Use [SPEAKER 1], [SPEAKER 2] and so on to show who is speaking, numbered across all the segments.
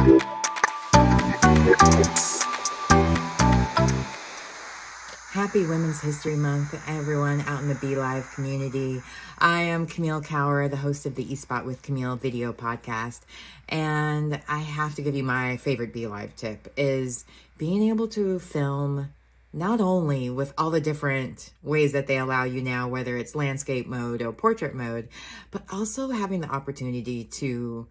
[SPEAKER 1] Happy Women's History Month, everyone out in the Be Live community. I am Camille Cower, the host of the eSpot with Camille video podcast. And I have to give you my favorite Be Live tip is being able to film not only with all the different ways that they allow you now, whether it's landscape mode or portrait mode, but also having the opportunity to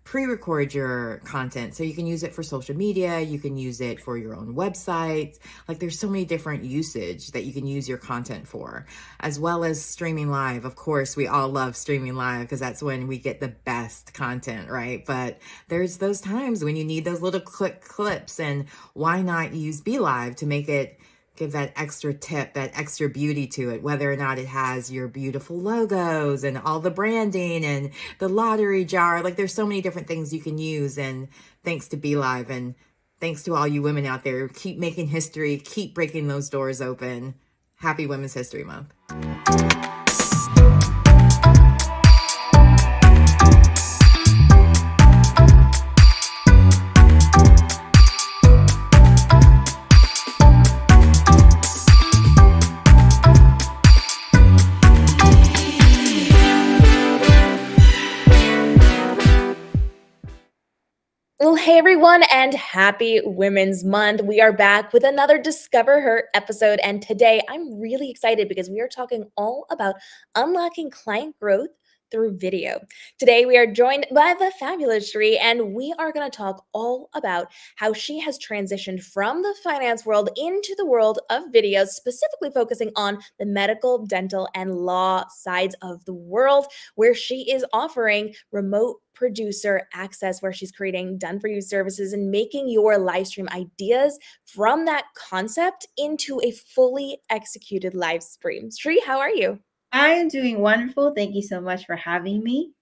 [SPEAKER 1] pre-record your content so you can use it for social media, you can use it for your own website. Like there's so many different usage that you can use your content for, as well as streaming live. Of course, we all love streaming live because that's when we get the best content, right? But there's those times when you need those little quick clips, and why not use Be Live to make it give that extra tip, that extra beauty to it, whether or not it has your beautiful logos and all the branding and the lottery jar. Like there's so many different things you can use. And thanks to Be Live, and thanks to all you women out there, keep making history, keep breaking those doors open. Happy Women's History Month.
[SPEAKER 2] Well, hey everyone, and happy Women's Month. We are back with another Discover Her episode, and today I'm really excited because we are talking all about unlocking client growth through video. Today we are joined by the fabulous Sri, and we are going to talk all about how she has transitioned from the finance world into the world of videos, specifically focusing on the medical, dental, and law sides of the world, where she is offering remote producer access, where she's creating done for you services and making your live stream ideas from that concept into a fully executed live stream. Sri, how are you?
[SPEAKER 3] I am doing wonderful. Thank you so much for having me.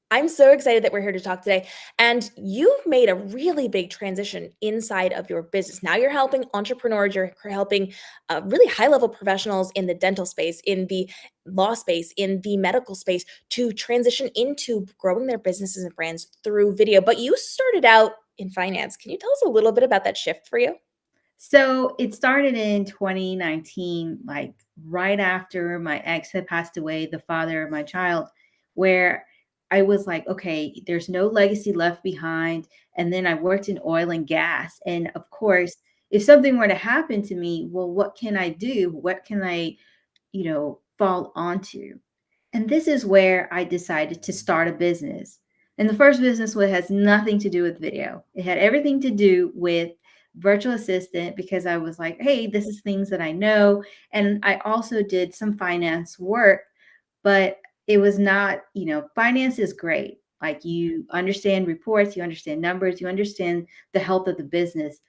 [SPEAKER 2] I'm so excited that we're here to talk today. And you've made a really big transition inside of your business. Now you're helping entrepreneurs, you're helping really high level professionals in the dental space, in the law space, in the medical space to transition into growing their businesses and brands through video. But you started out in finance. Can you tell us a little bit about that shift for you?
[SPEAKER 3] So it started in 2019, like right after my ex had passed away, the father of my child, where I was like, okay, there's no legacy left behind. And then I worked in oil and gas. And of course, if something were to happen to me, well, what can I do? What can I, fall onto? And this is where I decided to start a business. And the first business has nothing to do with video. It had everything to do with virtual assistant because I was like, hey, this is things that I know. And I also did some finance work, but it was not, finance is great. Like you understand reports, you understand numbers, you understand the health of the business,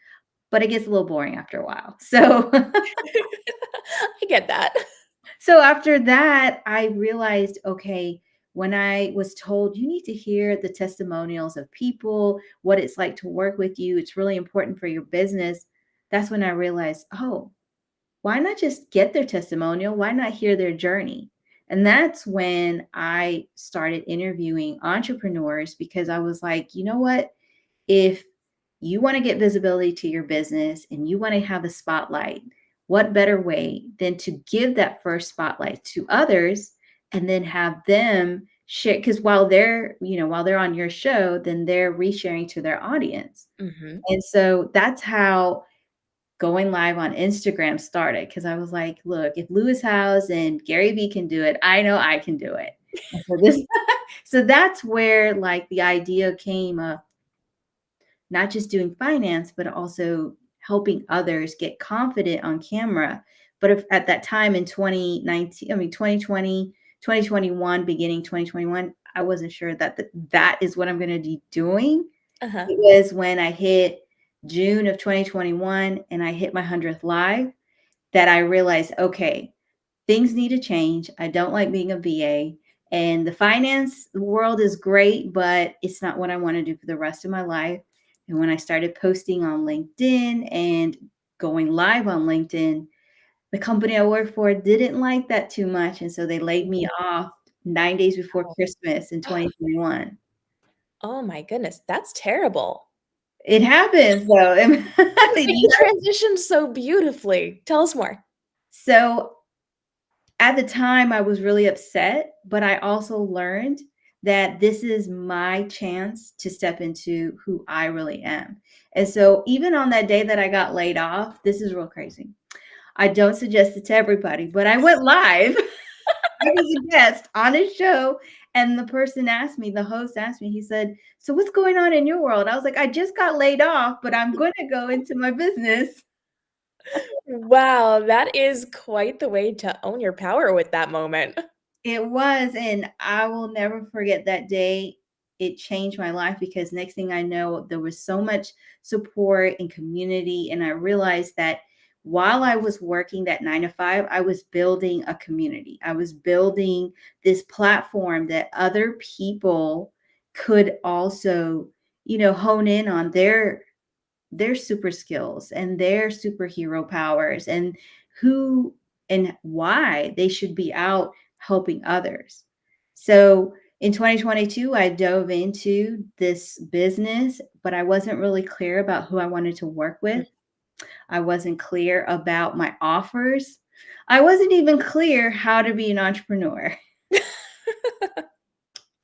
[SPEAKER 3] but it gets a little boring after a while. So
[SPEAKER 2] I get that.
[SPEAKER 3] So after that, I realized, okay, when I was told you need to hear the testimonials of people, what it's like to work with you, it's really important for your business. That's when I realized, oh, why not just get their testimonial? Why not hear their journey? And that's when I started interviewing entrepreneurs because I was like, you know what? If you want to get visibility to your business and you want to have a spotlight, what better way than to give that first spotlight to others and then have them share? Because while they're on your show, then they're resharing to their audience.
[SPEAKER 2] Mm-hmm.
[SPEAKER 3] And so that's how going live on Instagram started. Because I was like, look, if Lewis Howes and Gary Vee can do it, I know I can do it. And so that's where like the idea came of not just doing finance, but also helping others get confident on camera. But if at that time in 2019, 2020, 2021, beginning 2021, I wasn't sure that that is what I'm going to be doing.
[SPEAKER 2] Uh-huh.
[SPEAKER 3] It was when I hit June of 2021 and I hit my 100th live that I realized, okay, things need to change. I don't like being a VA. And the finance world is great, but it's not what I want to do for the rest of my life. And when I started posting on LinkedIn and going live on LinkedIn, the company I worked for didn't like that too much. And so they laid me off 9 days before Christmas in 2021.
[SPEAKER 2] Oh my goodness, that's terrible.
[SPEAKER 3] It happens though.
[SPEAKER 2] But you transitioned so beautifully. Tell us more.
[SPEAKER 3] So at the time, I was really upset, but I also learned that this is my chance to step into who I really am. And so, even on that day that I got laid off, this is real crazy. I don't suggest it to everybody, but I went live. I was a guest on a show, and the person asked me, the host asked me, he said, "So, what's going on in your world?" I was like, "I just got laid off, but I'm going to go into my business."
[SPEAKER 2] Wow, that is quite the way to own your power with that moment.
[SPEAKER 3] It was, and I will never forget that day. It changed my life because next thing I know, there was so much support and community. And I realized that while I was working that 9 to 5, I was building a community. I was building this platform that other people could also, hone in on their super skills and their superhero powers and who and why they should be out helping others. So in 2022, I dove into this business, but I wasn't really clear about who I wanted to work with. I wasn't clear about my offers. I wasn't even clear how to be an entrepreneur.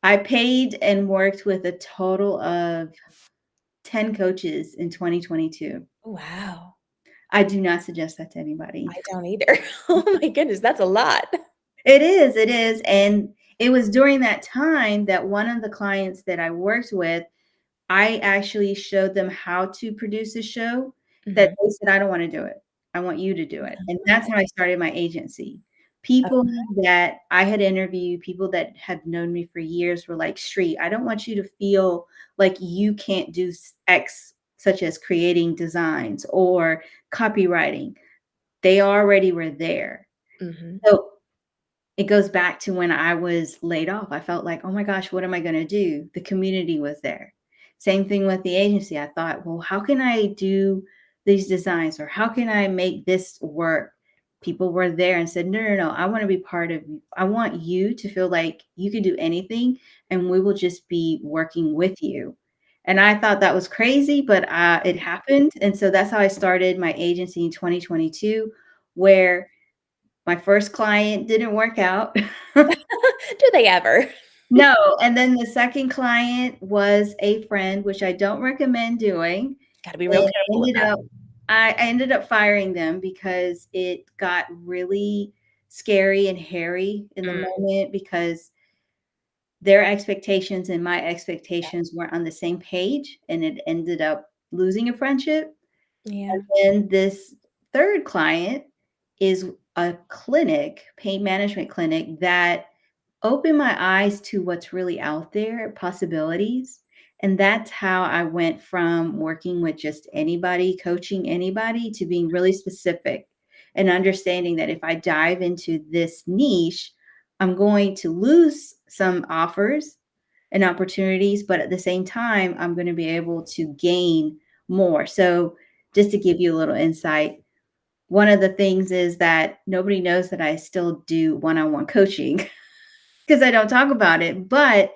[SPEAKER 3] I paid and worked with a total of 10 coaches in 2022.
[SPEAKER 2] Wow.
[SPEAKER 3] I do not suggest that to anybody.
[SPEAKER 2] I don't either. Oh my goodness, that's a lot.
[SPEAKER 3] It is. And it was during that time that one of the clients that I worked with, I actually showed them how to produce a show that
[SPEAKER 2] Mhm.
[SPEAKER 3] they said, "I don't want to do it. I want you to do it." And that's how I started my agency.
[SPEAKER 2] Oh,
[SPEAKER 3] People that I had interviewed, people that had known me for years were like, "Sri, I don't want you to feel like you can't do X, such as creating designs or copywriting." They already were there.
[SPEAKER 2] mhm.
[SPEAKER 3] So it goes back to when I was laid off. I felt like, oh my gosh, what am I going to do? The community was there. Same thing with the agency. I thought, well, how can I do these designs or how can I make this work? People were there and said, no, no, no, I want to be part of you. I want you to feel like you can do anything and we will just be working with you. And I thought that was crazy, but it happened. And so that's how I started my agency in 2022, where my first client didn't work out.
[SPEAKER 2] Do they ever?
[SPEAKER 3] No, and then the second client was a friend, which I don't recommend doing.
[SPEAKER 2] Gotta be real
[SPEAKER 3] And
[SPEAKER 2] careful with
[SPEAKER 3] ended
[SPEAKER 2] that.
[SPEAKER 3] up I ended up firing them because it got really scary and hairy in the
[SPEAKER 2] Mm,
[SPEAKER 3] moment because their expectations and my expectations weren't on the same page, and it ended up losing a friendship.
[SPEAKER 2] yeah.
[SPEAKER 3] And then this third client is a clinic, pain management clinic that opened my eyes to what's really out there, possibilities. And that's how I went from working with just anybody, coaching anybody, to being really specific and understanding that if I dive into this niche, I'm going to lose some offers and opportunities, but at the same time, I'm going to be able to gain more. So, just to give you a little insight, one of the things is that nobody knows that I still do one on one coaching because I don't talk about it. But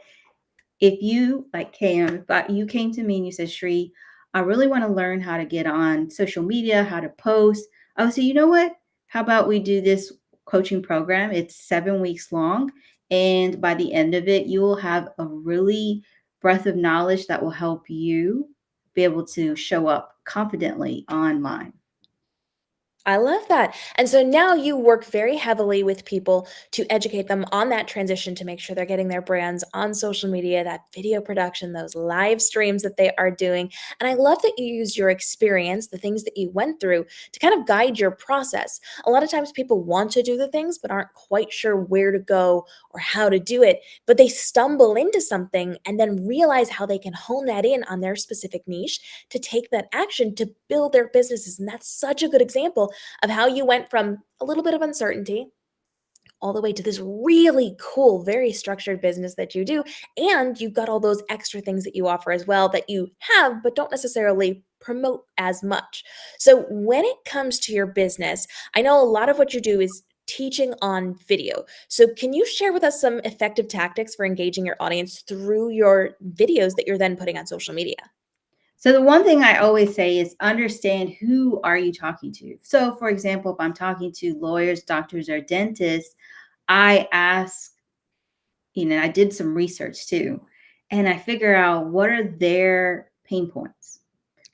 [SPEAKER 3] if you, like Cam, if you came to me and you said, Sri, I really want to learn how to get on social media, how to post, I would say, you know what? How about we do this coaching program? It's 7 weeks long. And by the end of it, you will have a really breadth of knowledge that will help you be able to show up confidently online.
[SPEAKER 2] I love that. And so now you work very heavily with people to educate them on that transition to make sure they're getting their brands on social media, that video production, those live streams that they are doing. And I love that you use your experience, the things that you went through to kind of guide your process. A lot of times people want to do the things but aren't quite sure where to go or how to do it, but they stumble into something and then realize how they can hone that in on their specific niche to take that action to build their businesses. And that's such a good example of how you went from a little bit of uncertainty all the way to this really cool, very structured business that you do. And you've got all those extra things that you offer as well that you have, but don't necessarily promote as much. So, when it comes to your business, I know a lot of what you do is teaching on video. So, can you share with us some effective tactics for engaging your audience through your videos that you're then putting on social media?
[SPEAKER 3] So the one thing I always say is understand who are you talking to. So for example, if I'm talking to lawyers, doctors, or dentists, I ask, I did some research too, and I figure out what are their pain points.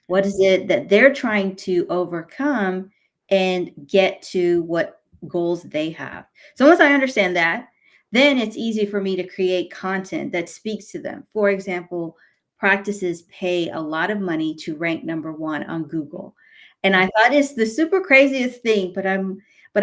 [SPEAKER 3] What is it that they're trying to overcome and get to what goals they have? So once I understand that, then it's easy for me to create content that speaks to them. For example, practices pay a lot of money to rank number one on Google. And I thought it's the super craziest thing, but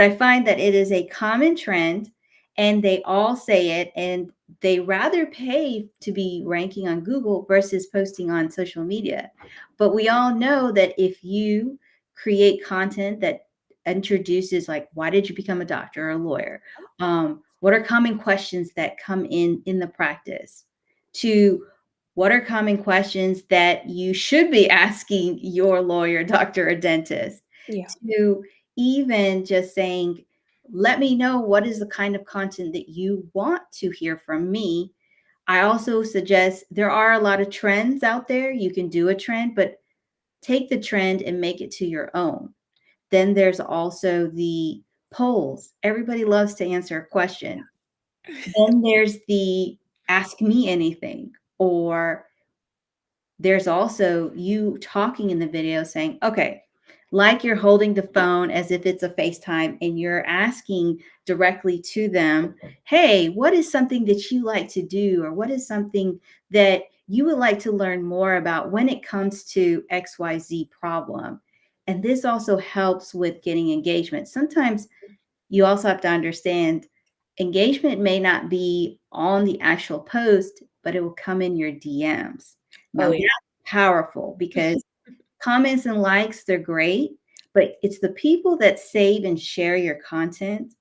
[SPEAKER 3] I find that it is a common trend and they all say it and they rather pay to be ranking on Google versus posting on social media. But we all know that if you create content that introduces, like, why did you become a doctor or a lawyer? What are common questions that come in the practice? To what are common questions that you should be asking your lawyer, doctor, or dentist?
[SPEAKER 2] Yeah.
[SPEAKER 3] To even just saying, let me know what is the kind of content that you want to hear from me. I also suggest there are a lot of trends out there. You can do a trend, but take the trend and make it to your own. Then there's also the polls. Everybody loves to answer a question. Then there's the ask me anything, or there's also you talking in the video saying, okay, like you're holding the phone as if it's a FaceTime and you're asking directly to them, hey, what is something that you like to do? Or what is something that you would like to learn more about when it comes to XYZ problem? And this also helps with getting engagement. Sometimes you also have to understand engagement may not be on the actual post, but it will come in your DMs. Now
[SPEAKER 2] Oh, yeah.
[SPEAKER 3] that's powerful because comments and likes, they're great, but it's the people that save and share your content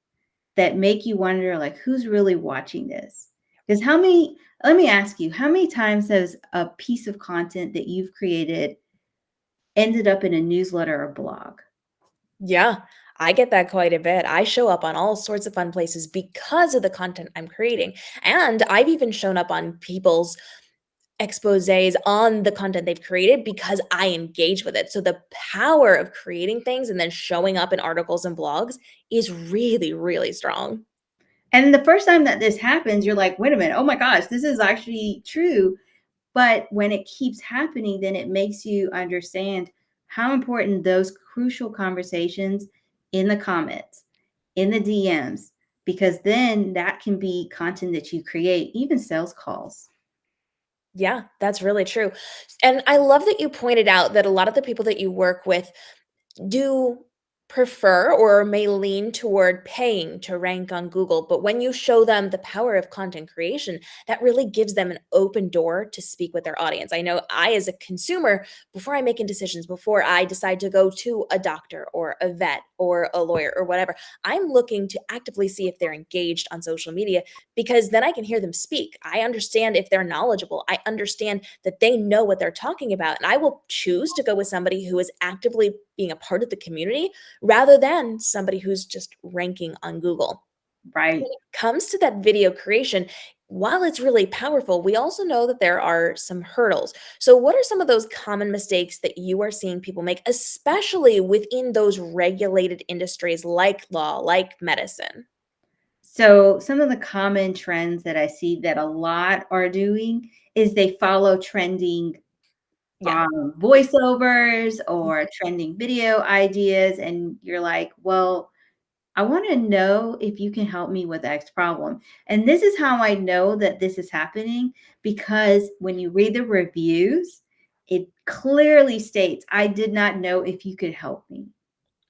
[SPEAKER 3] that make you wonder, like, who's really watching this? Because let me ask you, how many times has a piece of content that you've created ended up in a newsletter or blog?
[SPEAKER 2] Yeah, I get that quite a bit. I show up on all sorts of fun places because of the content I'm creating. And I've even shown up on people's exposés on the content they've created because I engage with it. So the power of creating things and then showing up in articles and blogs is really, really strong.
[SPEAKER 3] And the first time that this happens, you're like, wait a minute, oh my gosh, this is actually true. But when it keeps happening, then it makes you understand how important those crucial conversations in the comments, in the DMs, because then that can be content that you create, even sales calls.
[SPEAKER 2] Yeah, that's really true. And I love that you pointed out that a lot of the people that you work with do prefer or may lean toward paying to rank on Google. But when you show them the power of content creation, that really gives them an open door to speak with their audience. I know I, as a consumer, before I make any decisions, before I decide to go to a doctor or a vet or a lawyer or whatever, I'm looking to actively see if they're engaged on social media because then I can hear them speak. I understand if they're knowledgeable. I understand that they know what they're talking about. And I will choose to go with somebody who is actively being a part of the community rather than somebody who's just ranking on Google.
[SPEAKER 3] Right.
[SPEAKER 2] When it comes to that video creation, while it's really powerful, we also know that there are some hurdles. So, what are some of those common mistakes that you are seeing people make, especially within those regulated industries like law, like medicine?
[SPEAKER 3] So, some of the common trends that I see that a lot are doing is they follow trending
[SPEAKER 2] Yeah.
[SPEAKER 3] voiceovers or trending video ideas. And you're like, well, I want to know if you can help me with X problem. And this is how I know that this is happening because when you read the reviews, it clearly states, I did not know if you could help me.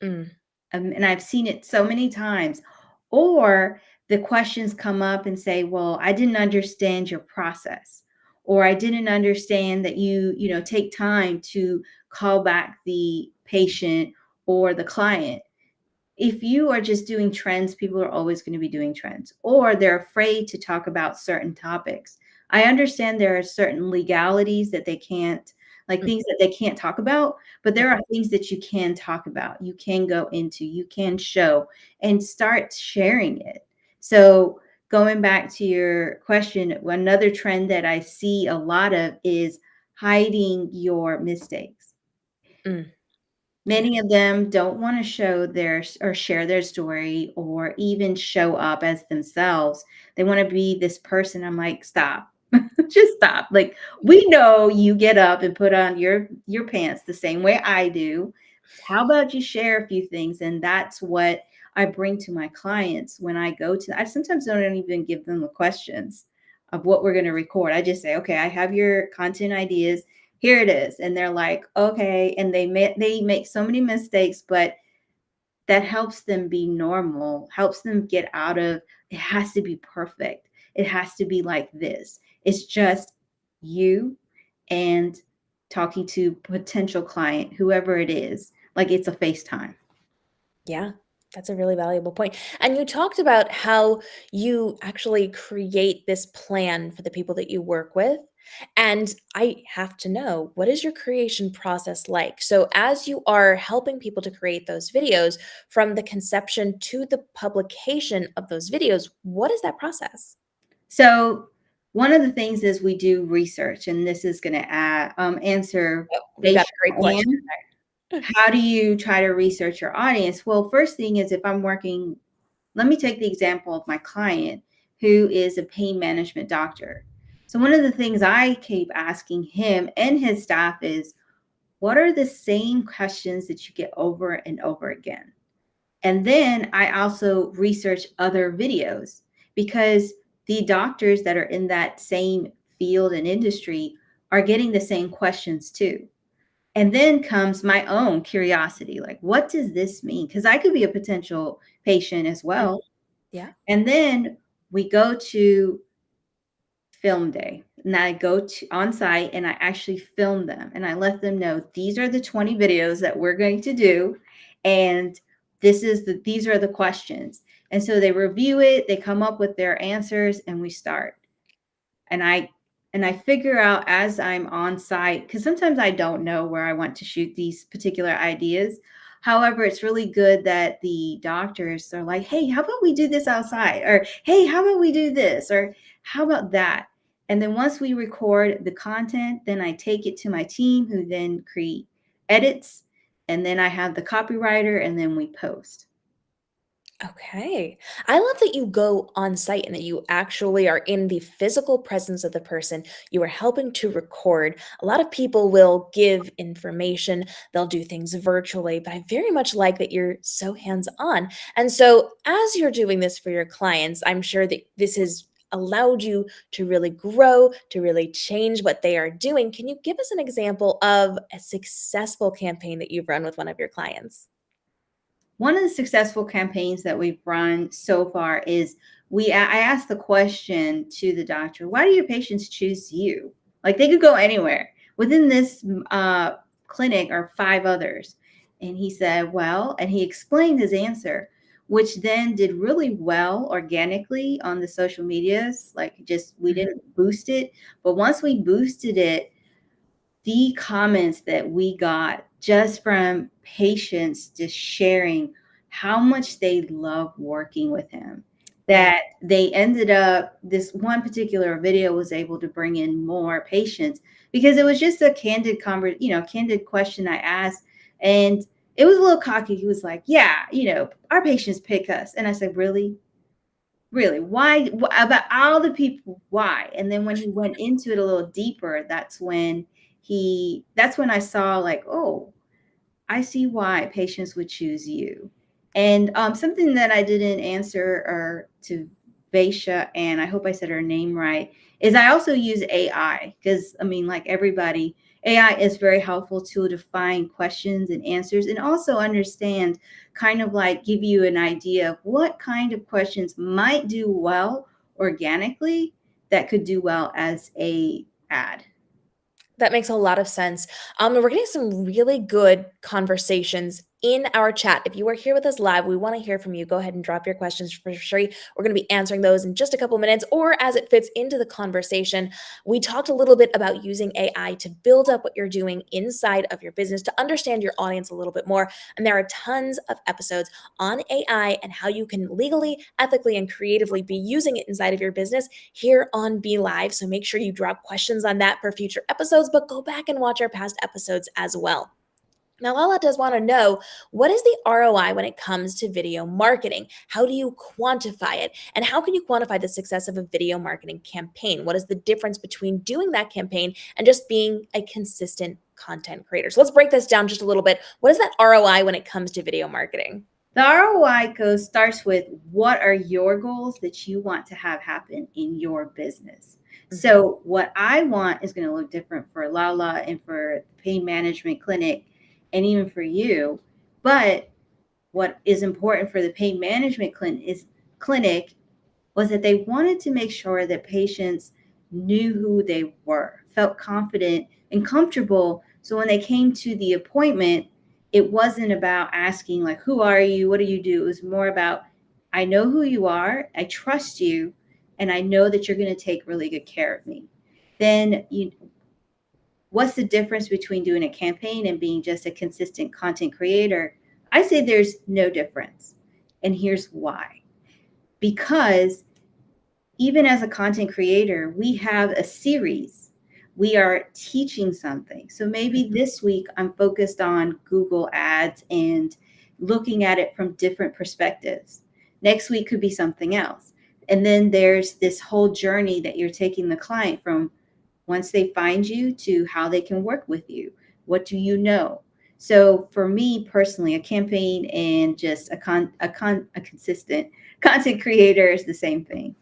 [SPEAKER 2] Mm,
[SPEAKER 3] And I've seen it so many times. Or the questions come up and say, well, I didn't understand your process. Or I didn't understand that you take time to call back the patient or the client. If you are just doing trends, people are always going to be doing trends, or they're afraid to talk about certain topics. I understand there are certain legalities that they can't, like
[SPEAKER 2] mm,
[SPEAKER 3] things that they can't talk about, but there are things that you can talk about, you can go into, you can show and start sharing it. So, going back to your question, another trend that I see a lot of is hiding your mistakes.
[SPEAKER 2] Mm, yeah.
[SPEAKER 3] Many of them don't want to show their or share their story or even show up as themselves. They want to be this person. I'm like, stop. Just stop. Like, we know you get up and put on your pants the same way I do. How about you share a few things? And that's what I bring to my clients when I go to, I sometimes don't even give them the questions of what we're going to record. I just say, okay, I have your content ideas, here it is, and they're like, okay, and they make so many mistakes, but that helps them be normal, helps them get out of, it has to be perfect, it has to be like this. It's just you and talking to potential client, whoever it is, like it's a FaceTime.
[SPEAKER 2] Yeah, that's a really valuable point. And you talked about how you actually create this plan for the people that you work with. And I have to know, what is your creation process like? So, as you are helping people to create those videos, from the conception to the publication of those videos, what is that process?
[SPEAKER 3] So one of the things is we do research, and this is going to answer
[SPEAKER 2] Oh, we've got
[SPEAKER 3] Daisha
[SPEAKER 2] a great question
[SPEAKER 3] and
[SPEAKER 2] there.
[SPEAKER 3] how do you try to research your audience? Well, first thing is, if I'm working, let me take the example of my client who is a pain management doctor. So one of the things I keep asking him and his staff is, what are the same questions that you get over and over again? And then I also research other videos because the doctors that are in that same field and industry are getting the same questions too. And then comes my own curiosity, like, what does this mean? Because I could be a potential patient as
[SPEAKER 2] Mm,
[SPEAKER 3] well.
[SPEAKER 2] yeah.
[SPEAKER 3] And then we go to film day, and I go to on site and I actually film them and I let them know these are the 20 videos that we're going to do, and these are the questions. And so they review it, they come up with their answers, and we start. And I figure out as I'm on site, because sometimes I don't know where I want to shoot these particular ideas. However, it's really good that the doctors are like, hey, how about we do this outside? Or hey, how about we do this? Or how about that? And then once we record the content, then I take it to my team who then create edits. And then I have the copywriter, and then we post.
[SPEAKER 2] Okay. I love that you go on site and that you actually are in the physical presence of the person you are helping to record. A lot of people will give information, they'll do things virtually, but I very much like that you're so hands on. And so, as you're doing this for your clients, I'm sure that this has allowed you to really grow, to really change what they are doing. Can you give us an example of a successful campaign that you've run with one of your clients?
[SPEAKER 3] One of the successful campaigns that we've run so far is I asked the question to the doctor, why do your patients choose you? Like, they could go anywhere. Within this clinic are 5 others. And he said, well, and he explained his answer, which then did really well organically on the social medias. Like, just we
[SPEAKER 2] Mhm.
[SPEAKER 3] didn't boost it. But once we boosted it, the comments that we got just from patients just sharing how much they love working with him,
[SPEAKER 2] Yeah.
[SPEAKER 3] that they ended up, this one particular video was able to bring in more patients because it was just a candid question I asked. And it was a little cocky. He was like, yeah, our patients pick us. And I said, really? Really? Why? About all the people, why? And then when he went into it a little deeper, that's when I saw, like, oh, I see why patients would choose you. And something that I didn't answer or to Vaisha, and I hope I said her name right, is I also use AI because, I mean, like everybody, AI is very helpful tool to find questions and answers, and also understand, kind of like give you an idea of what kind of questions might do well organically that could do well as a ad.
[SPEAKER 2] That makes a lot of sense. We're getting some really good conversations in our chat. If you are here with us live, we want to hear from you. Go ahead and drop your questions for Sri. We're going to be answering those in just a couple minutes or as it fits into the conversation. We talked a little bit about using AI to build up what you're doing inside of your business, to understand your audience a little bit more. And there are tons of episodes on AI and how you can legally, ethically, and creatively be using it inside of your business here on Be Live. So make sure you drop questions on that for future episodes, but go back and watch our past episodes as well. Now, Lala does want to know, what is the ROI when it comes to video marketing? How do you quantify it? And how can you quantify the success of a video marketing campaign? What is the difference between doing that campaign and just being a consistent content creator? So let's break this down just a little bit. What is that ROI when it comes to video marketing?
[SPEAKER 3] The ROI starts with, what are your goals that you want to have happen in your business? So what I want is going to look different for Lala and for the pain management clinic and even for you. But what is important for the pain management clinic was that they wanted to make sure that patients knew who they were, felt confident and comfortable. So when they came to the appointment, it wasn't about asking, like, who are you? What do you do? It was more about, I know who you are, I trust you, and I know that you're going to take really good care of me. Then what's the difference between doing a campaign and being just a consistent content creator? I say there's no difference. And here's why. Because even as a content creator, we have a series. We are teaching something. So maybe this week I'm focused on Google Ads and looking at it from different perspectives. Next week could be something else. And then there's this whole journey that you're taking the client from once they find you to how they can work with you. What do you know? So for me personally, a campaign and just a consistent content creator is the same thing.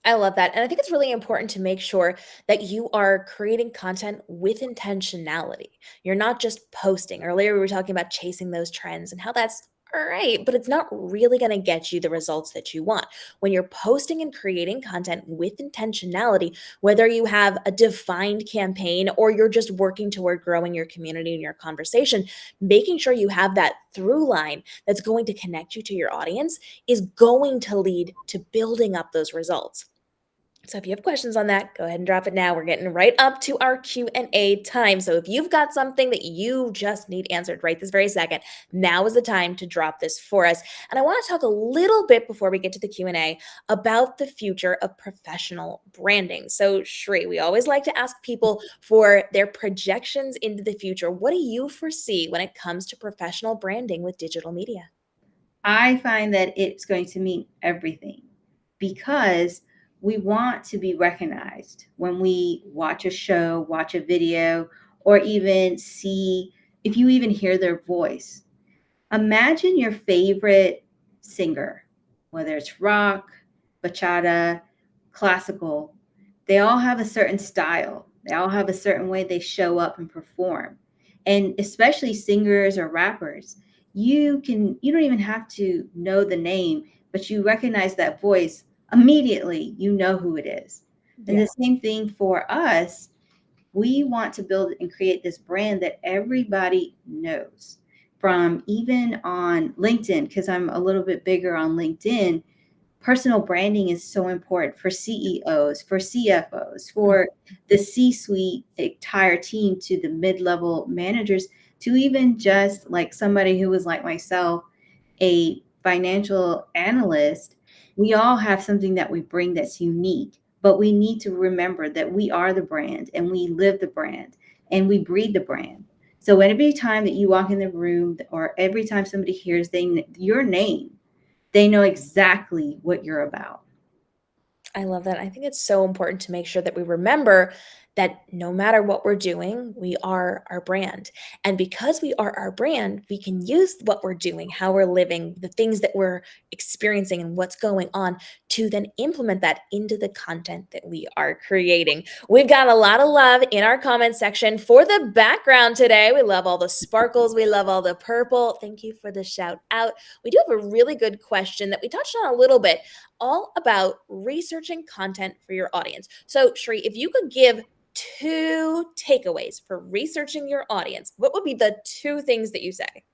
[SPEAKER 2] I love that. And I think it's really important to make sure that you are creating content with intentionality. You're not just posting. Earlier, we were talking about chasing those trends and how that's all right, but it's not really going to get you the results that you want. When you're posting and creating content with intentionality, whether you have a defined campaign or you're just working toward growing your community and your conversation, making sure you have that through line that's going to connect you to your audience is going to lead to building up those results. So if you have questions on that, go ahead and drop it now. We're getting right up to our Q&A time. So if you've got something that you just need answered right this very second, now is the time to drop this for us. And I want to talk a little bit before we get to the Q&A about the future of professional branding. So Sri, we always like to ask people for their projections into the future. What do you foresee when it comes to professional branding with digital media?
[SPEAKER 3] I find that it's going to mean everything, because we want to be recognized when we watch a show, watch a video, or even see, if you even hear their voice. Imagine your favorite singer, whether it's rock, bachata, classical. They all have a certain style. They all have a certain way they show up and perform. And especially singers or rappers, you don't even have to know the name, but you recognize that voice immediately. You know who it is. And the same thing for us. We want to build and create this brand that everybody knows, from even on LinkedIn, because I'm a little bit bigger on LinkedIn. Personal branding is so important for CEOs, for CFOs, for the C-suite entire team, to the mid-level managers, to even just like somebody who was like myself, a financial analyst. We all have something that we bring that's unique, but we need to remember that we are the brand and we live the brand and we breathe the brand. So every time that you walk in the room, or every time somebody hears your name, they know exactly what you're about.
[SPEAKER 2] I love that. I think it's so important to make sure that we remember that no matter what we're doing, we are our brand. And because we are our brand, we can use what we're doing, how we're living, the things that we're experiencing, and what's going on to then implement that into the content that we are creating. We've got a lot of love in our comment section for the background today. We love all the sparkles. We love all the purple. Thank you for the shout out. We do have a really good question that we touched on a little bit, all about researching content for your audience. So, Sri, if you could give 2 takeaways for researching your audience, what would be the 2 things that you say?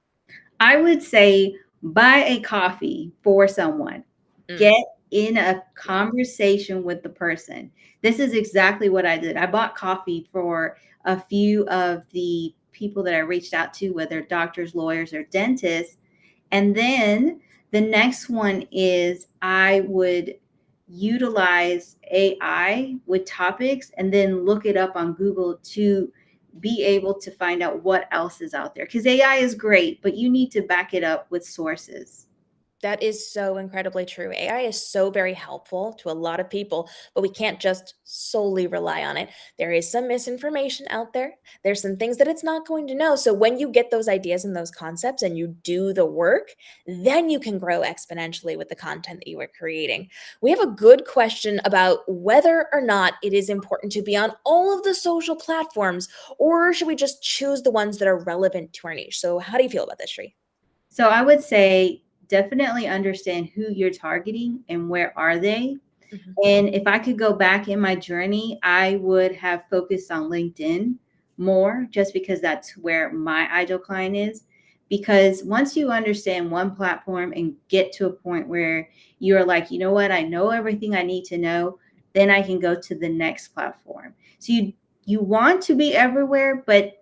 [SPEAKER 3] I would say buy a coffee for someone.
[SPEAKER 2] Mm,
[SPEAKER 3] Get in a
[SPEAKER 2] yeah.
[SPEAKER 3] conversation with the person. This is exactly what I did. I bought coffee for a few of the people that I reached out to, whether doctors, lawyers, or dentists. And then the next one is I would utilize AI with topics and then look it up on Google to be able to find out what else is out there. Because AI is great, but you need to back it up with sources.
[SPEAKER 2] That is so incredibly true. AI is so very helpful to a lot of people, but we can't just solely rely on it. There is some misinformation out there. There's some things that it's not going to know. So when you get those ideas and those concepts and you do the work, then you can grow exponentially with the content that you are creating. We have a good question about whether or not it is important to be on all of the social platforms, or should we just choose the ones that are relevant to our niche? So how do you feel about this, Sri?
[SPEAKER 3] So I would say definitely understand who you're targeting and where are they.
[SPEAKER 2] Mhm.
[SPEAKER 3] And if I could go back in my journey, I would have focused on LinkedIn more just because that's where my ideal client is. Because once you understand one platform and get to a point where you're like, you know what, I know everything I need to know, then I can go to the next platform. So you want to be everywhere, but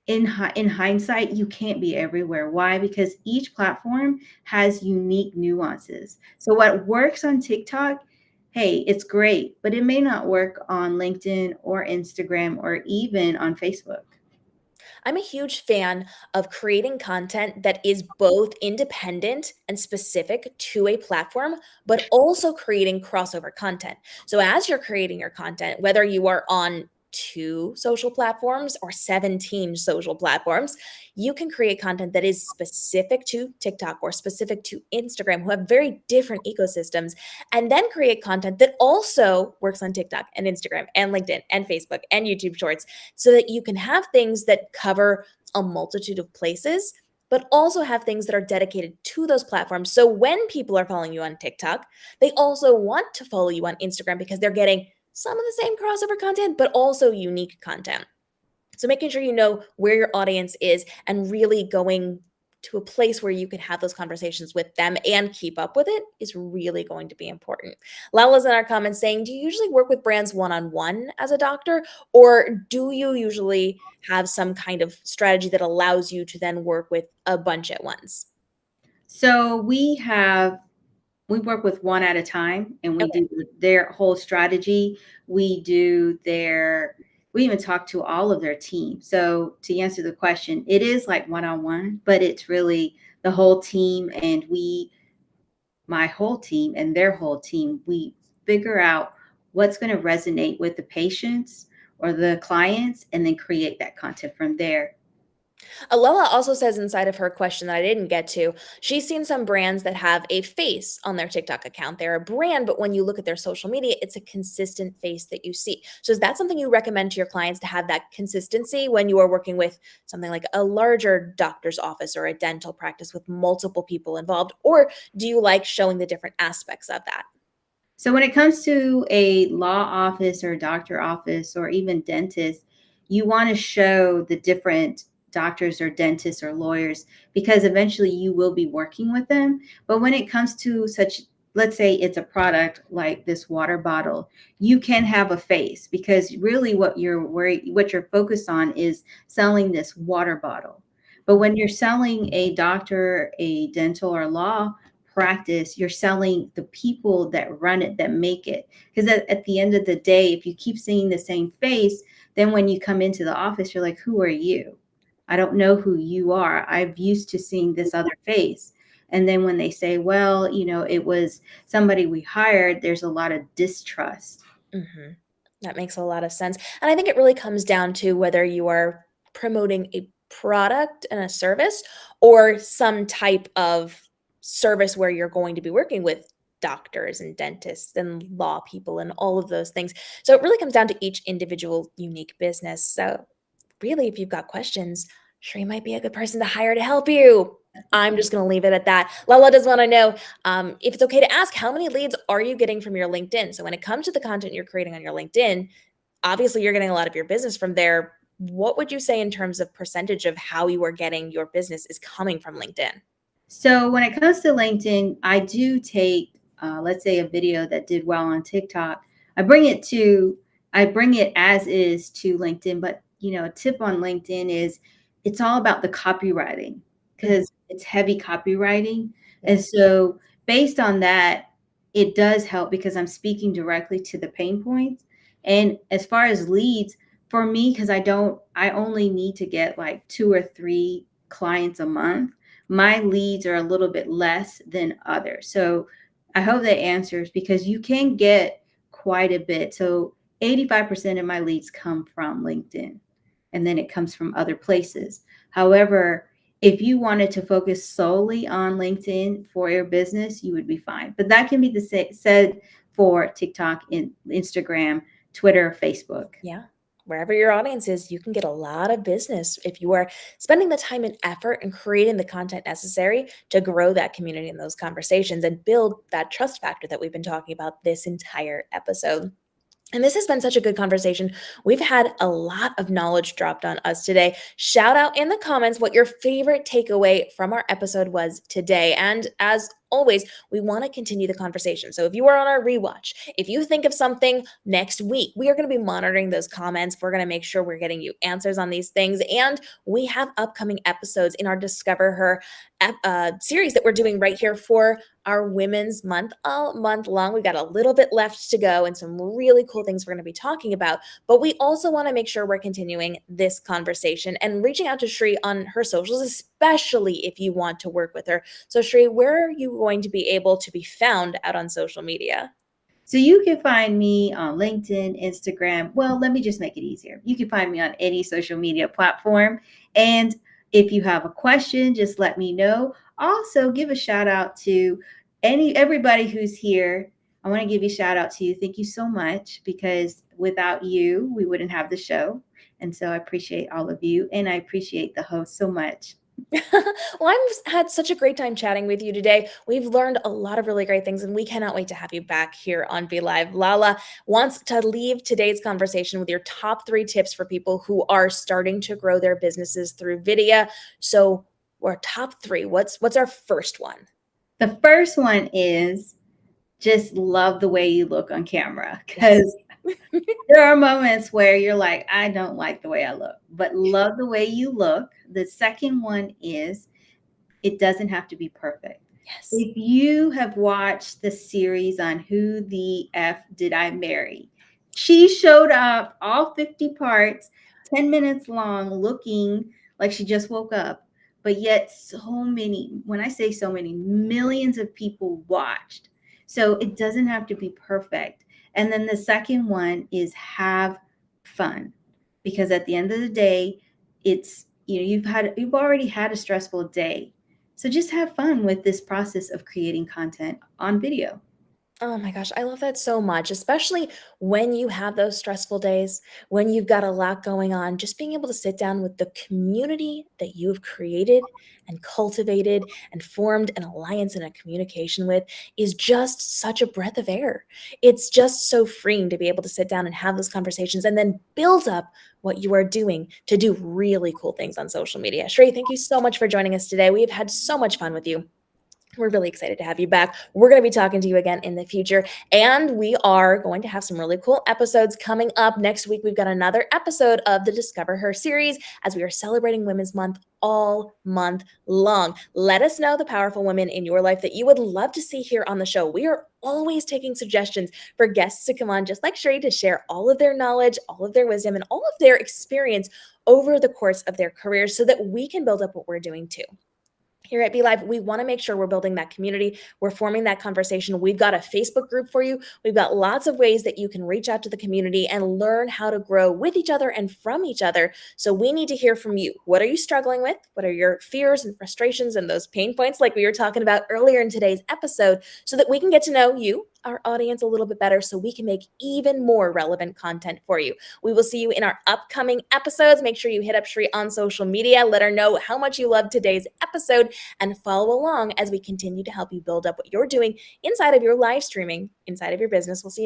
[SPEAKER 3] in hindsight, you can't be everywhere. Why? Because each platform has unique nuances. So what works on TikTok, hey, it's great, but it may not work on LinkedIn or Instagram or even on Facebook.
[SPEAKER 2] I'm a huge fan of creating content that is both independent and specific to a platform, but also creating crossover content. So, as you're creating your content, whether you are on two social platforms or 17 social platforms, you can create content that is specific to TikTok or specific to Instagram, who have very different ecosystems, and then create content that also works on TikTok and Instagram and LinkedIn and Facebook and YouTube Shorts so that you can have things that cover a multitude of places, but also have things that are dedicated to those platforms. So when people are following you on TikTok, they also want to follow you on Instagram because they're getting some of the same crossover content, but also unique content. So making sure you know where your audience is and really going to a place where you can have those conversations with them and keep up with it is really going to be important. Lala's in our comments saying, do you usually work with brands one-on-one as a doctor, or do you usually have some kind of strategy that allows you to then work with a bunch at once?
[SPEAKER 3] So we work with one at a time and we
[SPEAKER 2] Okay.
[SPEAKER 3] do their whole strategy. We do their we even talk to all of their team. So to answer the question, it is like one-on-one, but it's really the whole team and my whole team and their whole team, we figure out what's going to resonate with the patients or the clients and then create that content from there.
[SPEAKER 2] Alella also says inside of her question that I didn't get to, she's seen some brands that have a face on their TikTok account. They're a brand, but when you look at their social media, it's a consistent face that you see. So is that something you recommend to your clients to have that consistency when you are working with something like a larger doctor's office or a dental practice with multiple people involved? Or do you like showing the different aspects of that?
[SPEAKER 3] So when it comes to a law office or doctor office or even dentist, you want to show the different doctors or dentists or lawyers because eventually you will be working with them. But when it comes to such, let's say it's a product like this water bottle, you can have a face because really what you're focused on is selling this water bottle. But when you're selling a doctor, a dental or law practice, you're selling the people that run it, that make it. Because at the end of the day, if you keep seeing the same face, then when you come into the office, you're like, who are you? I don't know who you are. I'm used to seeing this other face. And then when they say, well, it was somebody we hired, there's a lot of distrust.
[SPEAKER 2] Mhm. That makes a lot of sense. And I think it really comes down to whether you are promoting a product and a service or some type of service where you're going to be working with doctors and dentists and law people and all of those things. So it really comes down to each individual unique business. So really, if you've got questions, Shree might be a good person to hire to help you. I'm just going to leave it at that. Lala does want to know if it's okay to ask, how many leads are you getting from your LinkedIn? So when it comes to the content you're creating on your LinkedIn, obviously you're getting a lot of your business from there. what would you say in terms of percentage of how you are getting your business is coming from LinkedIn?
[SPEAKER 3] So when it comes to LinkedIn, I do take, let's say, a video that did well on TikTok. I bring it to, I bring it as is to LinkedIn. But a tip on LinkedIn is it's all about the copywriting
[SPEAKER 2] Mhm.
[SPEAKER 3] because it's heavy copywriting,
[SPEAKER 2] Yeah.
[SPEAKER 3] and so based on that, it does help because I'm speaking directly to the pain points. And as far as leads, for me, because I only need to get like 2 or 3 clients a month, my leads are a little bit less than others. So I hope that answers because you can get quite a bit. So 85% of my leads come from LinkedIn and then it comes from other places. However, if you wanted to focus solely on LinkedIn for your business, you would be fine. But that can be said for TikTok, Instagram, Twitter, Facebook.
[SPEAKER 2] Yeah. Wherever your audience is, you can get a lot of business if you are spending the time and effort and creating the content necessary to grow that community and those conversations and build that trust factor that we've been talking about this entire episode. And this has been such a good conversation. We've had a lot of knowledge dropped on us today. Shout out in the comments what your favorite takeaway from our episode was today. And as always, we want to continue the conversation. So if you are on our rewatch, if you think of something next week, we are going to be monitoring those comments. We're going to make sure we're getting you answers on these things. And we have upcoming episodes in our Discover Her series that we're doing right here for our Women's Month, all month long. We got a little bit left to go and some really cool things we're going to be talking about. But we also want to make sure we're continuing this conversation and reaching out to Sri on her socials, especially if you want to work with her. So, Sri, where are you going to be able to be found out on social media?
[SPEAKER 3] So you can find me on LinkedIn, Instagram. Well, let me just make it easier. You can find me on any social media platform. And if you have a question, just let me know. Also, give a shout out to everybody who's here. I want to give you a shout out to you. Thank you so much because without you, we wouldn't have the show. And so I appreciate all of you and I appreciate the host so much.
[SPEAKER 2] Well, I've had such a great time chatting with you today. We've learned a lot of really great things, and we cannot wait to have you back here on Be Live. Lala wants to leave today's conversation with your top 3 tips for people who are starting to grow their businesses through video. So, our top 3. What's our first one?
[SPEAKER 3] The first one is just love the way you look on camera
[SPEAKER 2] Yes.
[SPEAKER 3] because there are moments where you're like, I don't like the way I look, but love the way you look. The second one is it doesn't have to be perfect.
[SPEAKER 2] Yes.
[SPEAKER 3] If you have watched the series on Who the F Did I Marry, she showed up all 50 parts, 10 minutes long, looking like she just woke up. But yet, so many, when I say so many, millions of people watched. So it doesn't have to be perfect. And then the second one is have fun. Because at the end of the day, it's, you've already had a stressful day, so just have fun with this process of creating content on video.
[SPEAKER 2] Oh my gosh, I love that so much, especially when you have those stressful days, when you've got a lot going on. Just being able to sit down with the community that you've created and cultivated and formed an alliance and a communication with is just such a breath of air. It's just so freeing to be able to sit down and have those conversations and then build up what you are doing to do really cool things on social media. Shrey, thank you so much for joining us today. We have had so much fun with you. We're really excited to have you back. We're going to be talking to you again in the future. And we are going to have some really cool episodes coming up. Next week, we've got another episode of the Discover Her series as we are celebrating Women's Month all month long. Let us know the powerful women in your life that you would love to see here on the show. We are always taking suggestions for guests to come on, just like Sheree, to share all of their knowledge, all of their wisdom, and all of their experience over the course of their careers so that we can build up what we're doing too. Here at Be Live, we want to make sure we're building that community. We're forming that conversation. We've got a Facebook group for you. We've got lots of ways that you can reach out to the community and learn how to grow with each other and from each other. So we need to hear from you. What are you struggling with? What are your fears and frustrations and those pain points like we were talking about earlier in today's episode so that we can get to know you, our audience, a little bit better so we can make even more relevant content for you. We will see you in our upcoming episodes. Make sure you hit up Shri on social media. Let her know how much you loved today's episode and follow along as we continue to help you build up what you're doing inside of your live streaming, inside of your business. We'll see you